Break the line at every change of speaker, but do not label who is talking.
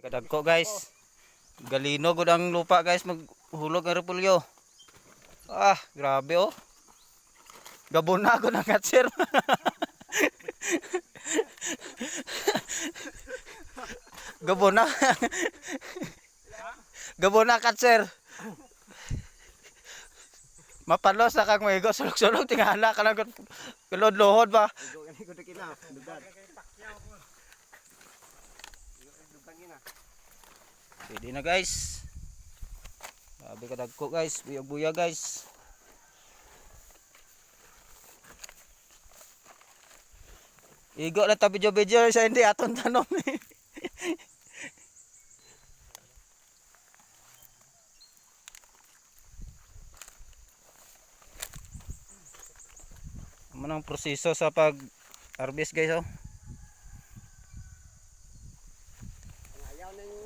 Kadagko guys. Galino gud ang lupa guys, maghulog ang repulyo. Ah, grabe oh. Gabona ko ng katsir. Gabona. Gabona katsir. Mapalos na kang maigo, sulok-sulok tingala ka lang kulod-lohod ba. Pwede na guys. Grabe kadagko guys, buya-buya guys. Igo na tabi video sa hindi aton tanom ni. Ano ang proseso sa pag-harvest guys oh?
Ayaw nang